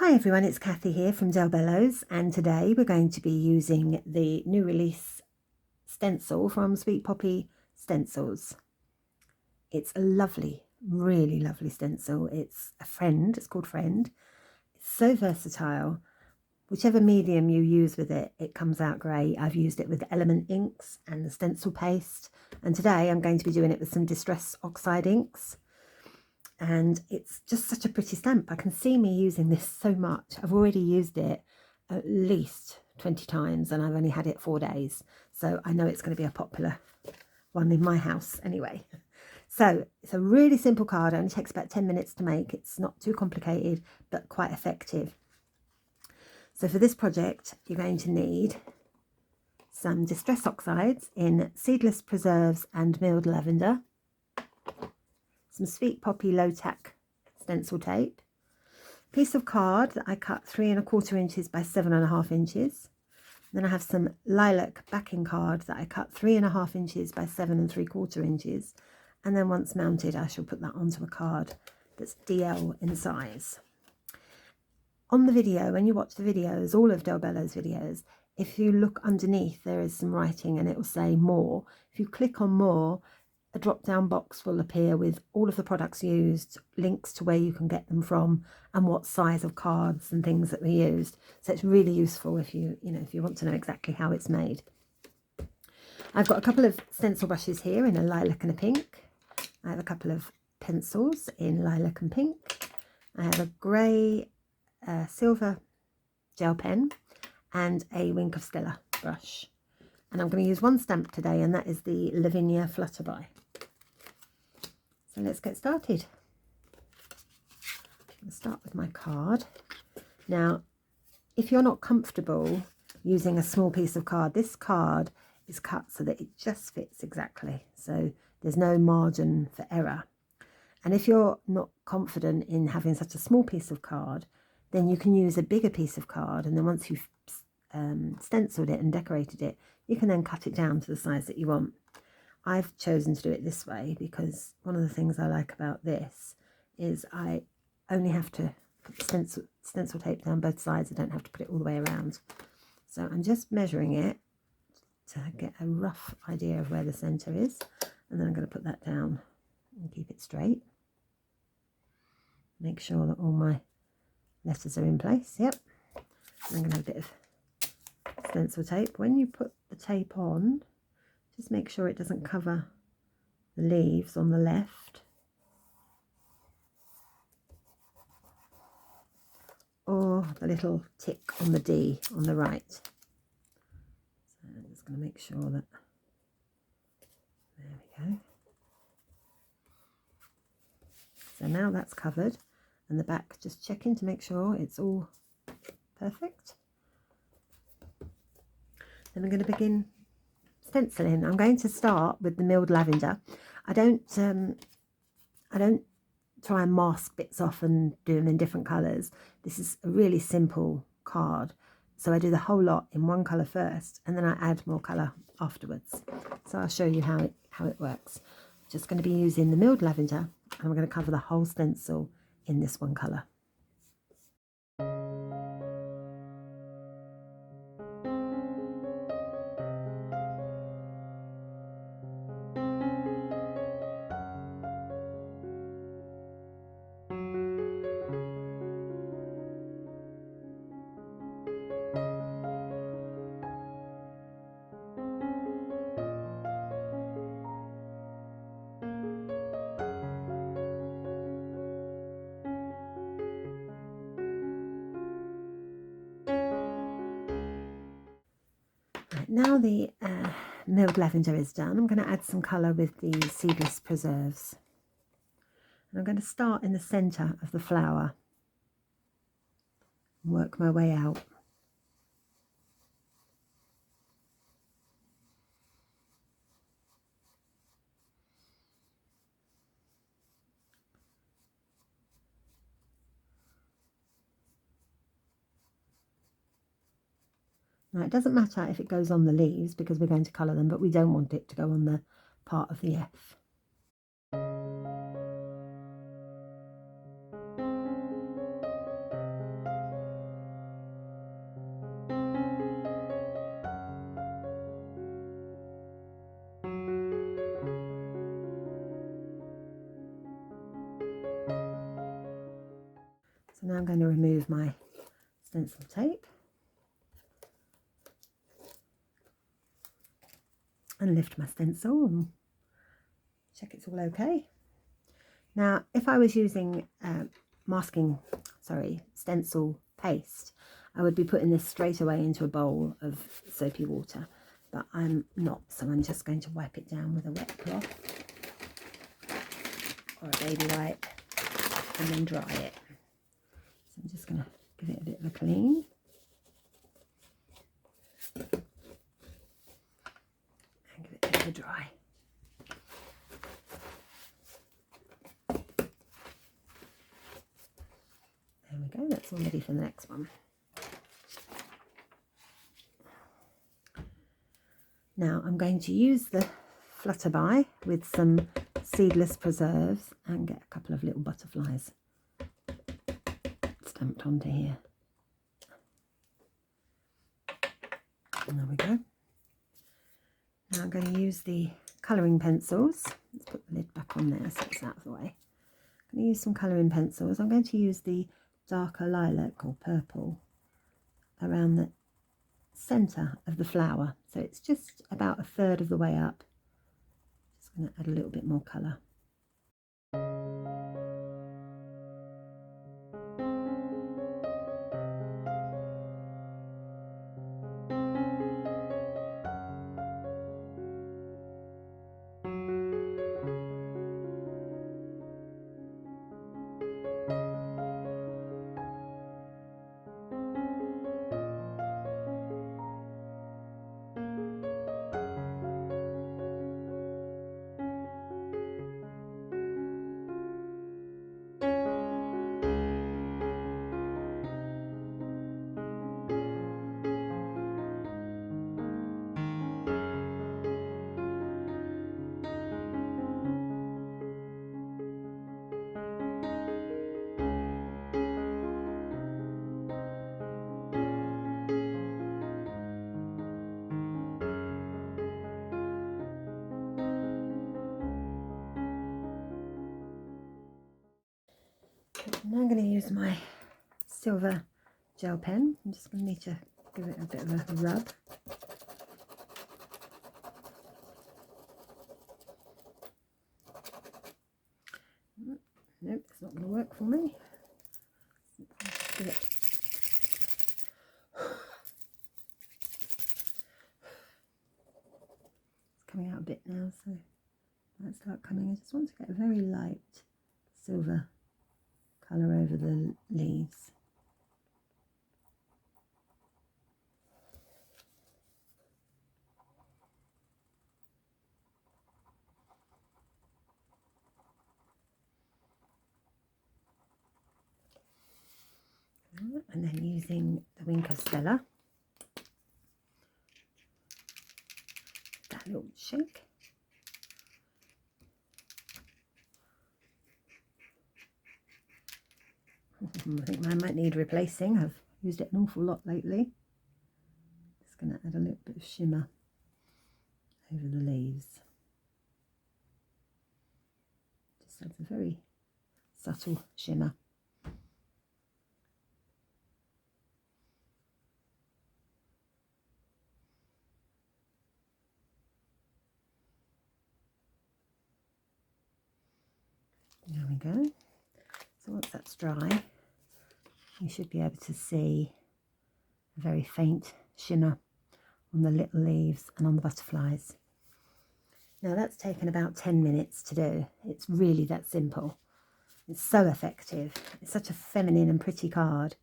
Hi everyone, it's Kathy here from Bello's, and today we're going to be using the new release stencil from Sweet Poppy Stencils. It's a lovely, really lovely stencil. It's called Friend. It's so versatile. Whichever medium you use with it, it comes out great. I've used it with Element inks and the stencil paste, and today I'm going to be doing it with some Distress Oxide inks. And it's just such a pretty stamp. I can see me using this so much. I've already used it at least 20 times and I've only had it 4 days. So I know it's going to be a popular one in my house anyway. So it's a really simple card. It only takes about 10 minutes to make. It's not too complicated, but quite effective. So for this project, you're going to need some Distress Oxides in Seedless Preserves and Milled Lavender, some Sweet Poppy low tack stencil tape, piece of card that I cut 3 1/4 inches by 7.5 inches. Then I have some lilac backing card that I cut 3 1/2 inches by 7 3/4 inches. And then once mounted, I shall put that onto a card that's DL in size. On the video, when you watch the videos, all of Del Bello's videos, if you look underneath, there is some writing and it will say more. If you click on more, a drop-down box will appear with all of the products used, links to where you can get them from, and what size of cards and things that we used. So it's really useful if you want to know exactly how it's made. I've got a couple of stencil brushes here in a lilac and a pink. I have a couple of pencils in lilac and pink. I have a grey silver gel pen and a Wink of Stella brush. And I'm going to use one stamp today, and that is the Lavinia Flutterby. So let's get started. I'm going to start with my card. Now, if you're not comfortable using a small piece of card, this card is cut so that it just fits exactly. So there's no margin for error. And if you're not confident in having such a small piece of card, then you can use a bigger piece of card, and then once you've stenciled it and decorated it, you can then cut it down to the size that you want. I've chosen to do it this way because one of the things I like about this is I only have to put the stencil tape down both sides. I don't have to put it all the way around. So I'm just measuring it to get a rough idea of where the centre is, and then I'm going to put that down and keep it straight. Make sure that all my letters are in place. Yep. I'm going to have a bit of stencil tape. When you put the tape on, just make sure it doesn't cover the leaves on the left or the little tick on the D on the right. So I'm just going to make sure that, there we go. So now that's covered, and the back, just checking to make sure it's all perfect. Then I'm going to begin stenciling. I'm going to start with the milled lavender. I don't try and mask bits off and do them in different colours. This is a really simple card, so I do the whole lot in one colour first, and then I add more colour afterwards. So I'll show you how it works. I'm just going to be using the milled lavender, and I'm going to cover the whole stencil in this one colour. Now the milled lavender is done, I'm going to add some colour with the Seedless Preserves. And I'm going to start in the centre of the flower and work my way out. Now, it doesn't matter if it goes on the leaves because we're going to colour them, but we don't want it to go on the part of the F. going to remove my stencil tape and lift my stencil and check it's all okay. Now, if I was using stencil paste, I would be putting this straight away into a bowl of soapy water, but I'm not, so I'm just going to wipe it down with a wet cloth or a baby wipe and then dry it. So I'm just going to give it a bit of a clean. And give it a bit of a dry. There we go, that's all ready for the next one. Now I'm going to use the Flutterby with some seedless preserves and get a couple of little butterflies stamped onto here. And there we go. Now I'm going to use the colouring pencils. Let's put the lid back on there so it's out of the way. I'm going to use some colouring pencils. I'm going to use the darker lilac or purple around the centre of the flower, so it's just about a third of the way up. Just going to add a little bit more colour. Now I'm going to use my silver gel pen. I'm just going to need to give it a bit of a rub. Nope, it's not going to work for me. Just give it. It's coming out a bit now, so might start coming. I just want to get a very light silver colour over the leaves. And then using the Wink of Stella, that little shake. I think mine might need replacing. I've used it an awful lot lately. Just going to add a little bit of shimmer over the leaves. Just adds a very subtle shimmer. There we go. So once that's dry, you should be able to see a very faint shimmer on the little leaves and on the butterflies. Now that's taken about 10 minutes to do. It's really that simple. It's so effective. It's such a feminine and pretty card.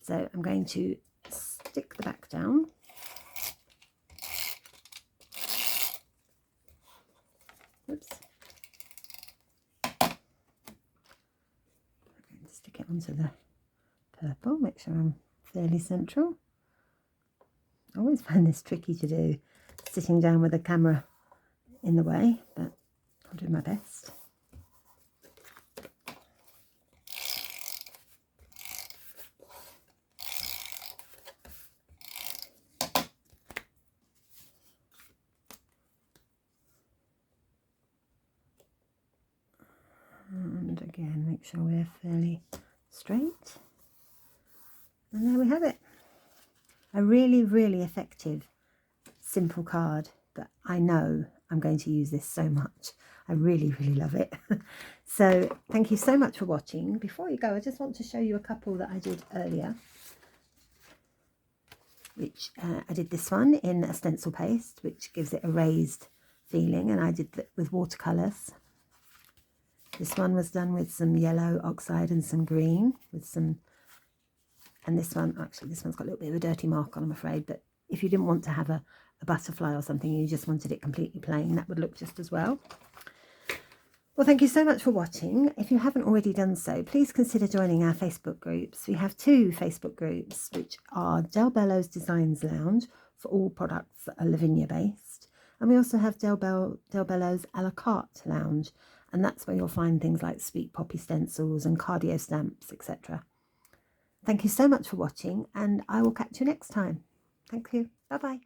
So I'm going to stick the back down. Oops. Stick it onto the purple, make sure I'm fairly central. I always find this tricky to do, sitting down with the camera in the way, but I'll do my best. And again, make sure we're fairly straight. And there we have it. A really, really effective, simple card, but I know I'm going to use this so much. I really, really love it. So thank you so much for watching. Before you go, I just want to show you a couple that I did earlier, which I did this one in a stencil paste, which gives it a raised feeling, and I did that with watercolours. This one was done with some yellow oxide and some green with some, and this one, actually this one's got a little bit of a dirty mark on, I'm afraid, but if you didn't want to have a butterfly or something, you just wanted it completely plain, that would look just as well. Well, thank you so much for watching. If you haven't already done so, please consider joining our Facebook groups. We have 2 Facebook groups, which are Bello's Designs Lounge for all products that are Lavinia based, and we also have Bello's a la carte lounge, and that's where you'll find things like Sweet Poppy stencils and cardio stamps, etc. Thank you so much for watching, and I will catch you next time. Thank you. Bye-bye.